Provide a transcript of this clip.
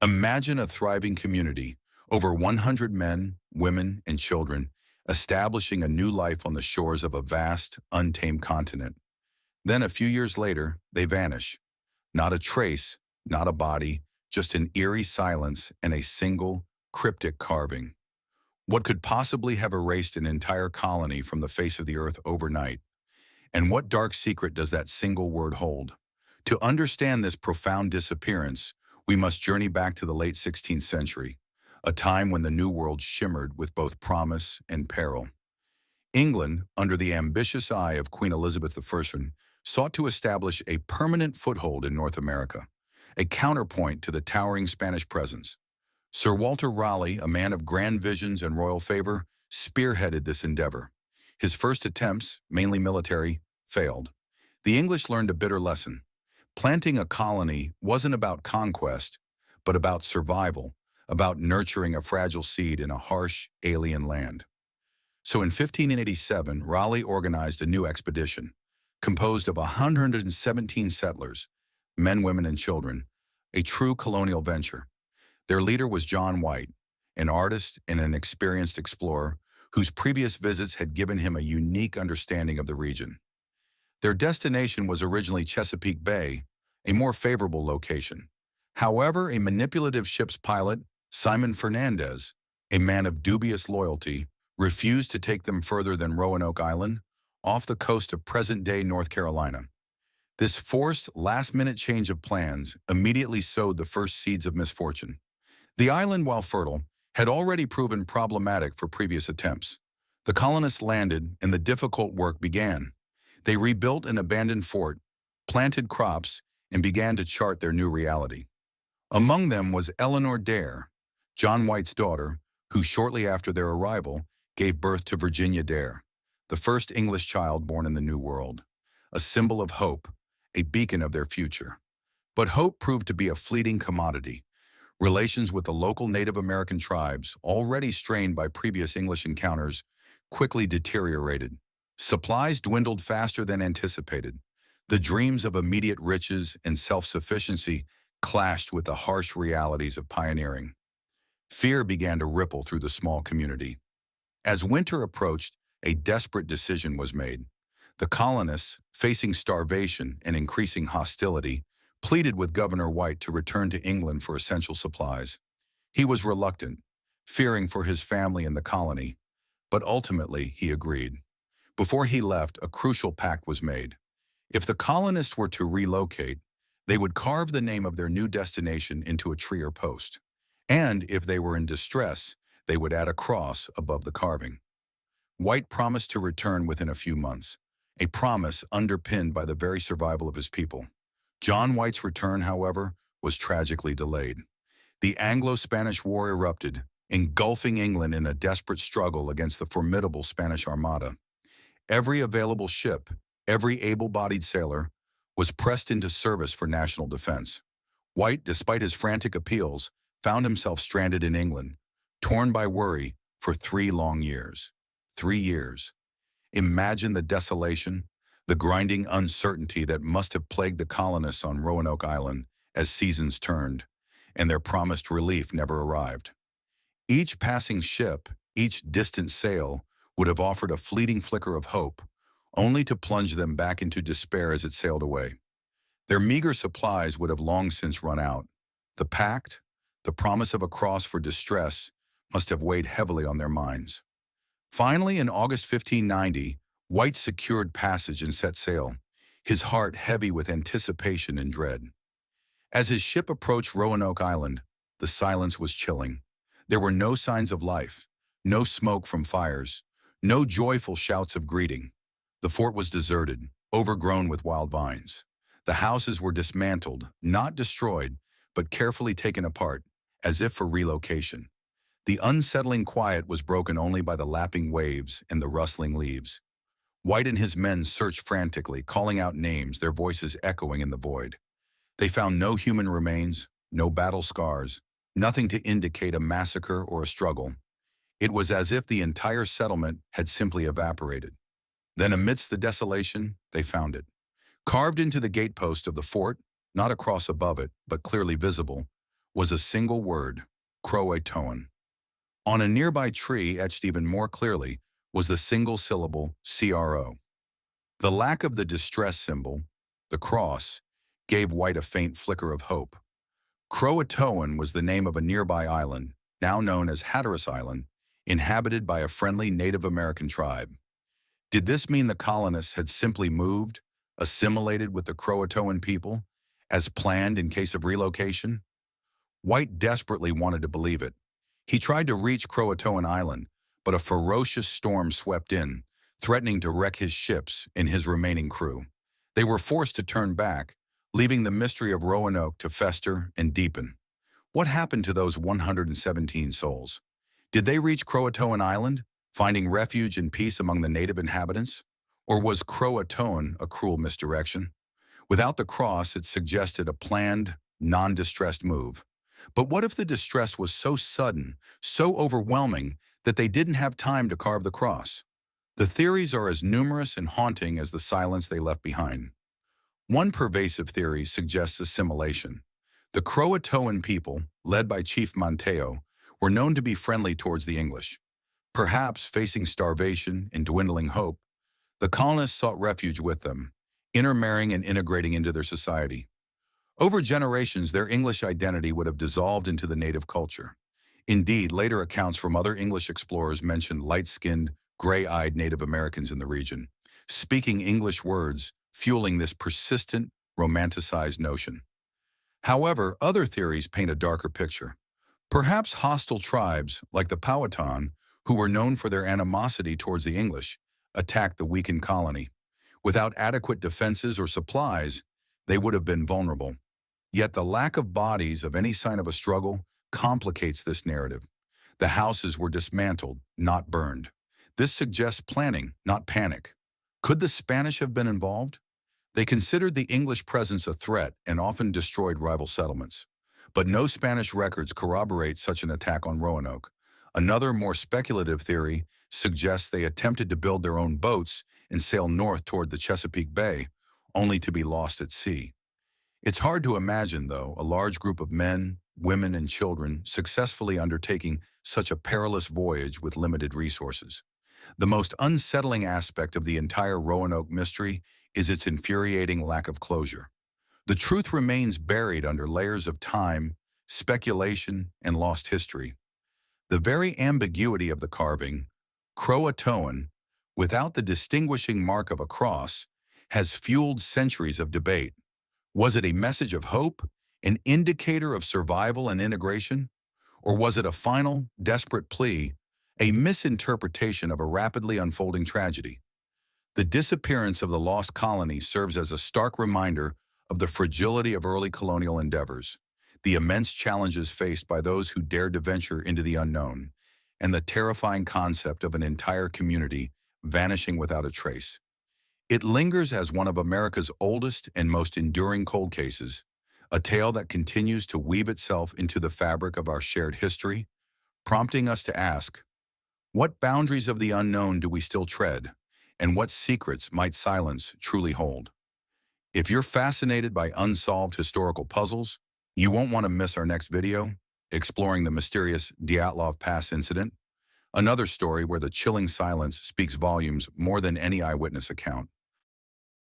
Imagine a thriving community, over 100 men, women, and children, establishing a new life on the shores of a vast, untamed continent. Then a few years later, they vanish. Not a trace, not a body, just an eerie silence and a single, cryptic carving. What could possibly have erased an entire colony from the face of the earth overnight? And what dark secret does that single word hold? To understand this profound disappearance, we must journey back to the late 16th century, a time when the New World shimmered with both promise and peril. England, under the ambitious eye of Queen Elizabeth I, sought to establish a permanent foothold in North America, a counterpoint to the towering Spanish presence. Sir Walter Raleigh, a man of grand visions and royal favor, spearheaded this endeavor. His first attempts, mainly military, failed. The English learned a bitter lesson. Planting a colony wasn't about conquest, but about survival, about nurturing a fragile seed in a harsh, alien land. So in 1587, Raleigh organized a new expedition, composed of 117 settlers, men, women, and children, a true colonial venture. Their leader was John White, an artist and an experienced explorer whose previous visits had given him a unique understanding of the region. Their destination was originally Chesapeake Bay, a more favorable location. However, a manipulative ship's pilot, Simon Fernandez, a man of dubious loyalty, refused to take them further than Roanoke Island, off the coast of present-day North Carolina. This forced, last-minute change of plans immediately sowed the first seeds of misfortune. The island, while fertile, had already proven problematic for previous attempts. The colonists landed, and the difficult work began. They rebuilt an abandoned fort, planted crops, and began to chart their new reality. Among them was Eleanor Dare, John White's daughter, who shortly after their arrival gave birth to Virginia Dare, the first English child born in the New World, a symbol of hope, a beacon of their future. But hope proved to be a fleeting commodity. Relations with the local Native American tribes, already strained by previous English encounters, quickly deteriorated. Supplies dwindled faster than anticipated. The dreams of immediate riches and self-sufficiency clashed with the harsh realities of pioneering. Fear began to ripple through the small community. As winter approached, a desperate decision was made. The colonists, facing starvation and increasing hostility, pleaded with Governor White to return to England for essential supplies. He was reluctant, fearing for his family and the colony, but ultimately he agreed. Before he left, a crucial pact was made. If the colonists were to relocate, they would carve the name of their new destination into a tree or post. And if they were in distress, they would add a cross above the carving. White promised to return within a few months, a promise underpinned by the very survival of his people. John White's return, however, was tragically delayed. The Anglo-Spanish War erupted, engulfing England in a desperate struggle against the formidable Spanish Armada. Every available ship, every able-bodied sailor, was pressed into service for national defense. White, despite his frantic appeals, found himself stranded in England, torn by worry for 3 long years. 3 years. Imagine the desolation, the grinding uncertainty that must have plagued the colonists on Roanoke Island as seasons turned, and their promised relief never arrived. Each passing ship, each distant sail, would have offered a fleeting flicker of hope, only to plunge them back into despair as it sailed away. Their meager supplies would have long since run out. The pact, the promise of a cross for distress, must have weighed heavily on their minds. Finally, in August 1590, White secured passage and set sail, his heart heavy with anticipation and dread. As his ship approached Roanoke Island, the silence was chilling. There were no signs of life, no smoke from fires, no joyful shouts of greeting. The fort was deserted, overgrown with wild vines. The houses were dismantled, not destroyed, but carefully taken apart, as if for relocation. The unsettling quiet was broken only by the lapping waves and the rustling leaves. White and his men searched frantically, calling out names, their voices echoing in the void. They found no human remains, no battle scars, nothing to indicate a massacre or a struggle. It was as if the entire settlement had simply evaporated. Then amidst the desolation, they found it. Carved into the gatepost of the fort, not a cross above it, but clearly visible, was a single word: CROATOAN. On a nearby tree, etched even more clearly, was the single syllable CRO. The lack of the distress symbol, the cross, gave White a faint flicker of hope. CROATOAN was the name of a nearby island, now known as Hatteras Island, inhabited by a friendly Native American tribe. Did this mean the colonists had simply moved, assimilated with the CROATOAN people, as planned in case of relocation? White desperately wanted to believe it. He tried to reach CROATOAN Island, but a ferocious storm swept in, threatening to wreck his ships and his remaining crew. They were forced to turn back, leaving the mystery of Roanoke to fester and deepen. What happened to those 117 souls? Did they reach CROATOAN Island, finding refuge and peace among the native inhabitants? Or was CROATOAN a cruel misdirection? Without the cross, it suggested a planned, non-distressed move. But what if the distress was so sudden, so overwhelming, that they didn't have time to carve the cross? The theories are as numerous and haunting as the silence they left behind. One pervasive theory suggests assimilation. The CROATOAN people, led by Chief Monteo, were known to be friendly towards the English. Perhaps facing starvation and dwindling hope, the colonists sought refuge with them, intermarrying and integrating into their society. Over generations, their English identity would have dissolved into the native culture. Indeed, later accounts from other English explorers mentioned light-skinned, gray-eyed Native Americans in the region, speaking English words, fueling this persistent, romanticized notion. However, other theories paint a darker picture. Perhaps hostile tribes, like the Powhatan, who were known for their animosity towards the English, attacked the weakened colony. Without adequate defenses or supplies, they would have been vulnerable. Yet the lack of bodies of any sign of a struggle complicates this narrative. The houses were dismantled, not burned. This suggests planning, not panic. Could the Spanish have been involved? They considered the English presence a threat and often destroyed rival settlements. But no Spanish records corroborate such an attack on Roanoke. Another, more speculative theory suggests they attempted to build their own boats and sail north toward the Chesapeake Bay, only to be lost at sea. It's hard to imagine, though, a large group of men, women, and children successfully undertaking such a perilous voyage with limited resources. The most unsettling aspect of the entire Roanoke mystery is its infuriating lack of closure. The truth remains buried under layers of time, speculation, and lost history. The very ambiguity of the carving, CROATOAN, without the distinguishing mark of a cross, has fueled centuries of debate. Was it a message of hope, an indicator of survival and integration? Or was it a final, desperate plea, a misinterpretation of a rapidly unfolding tragedy? The disappearance of the Lost Colony serves as a stark reminder of the fragility of early colonial endeavors, the immense challenges faced by those who dared to venture into the unknown, and the terrifying concept of an entire community vanishing without a trace. It lingers as one of America's oldest and most enduring cold cases, a tale that continues to weave itself into the fabric of our shared history, prompting us to ask, what boundaries of the unknown do we still tread, and what secrets might silence truly hold? If you're fascinated by unsolved historical puzzles, you won't want to miss our next video, exploring the mysterious Dyatlov Pass incident, another story where the chilling silence speaks volumes more than any eyewitness account.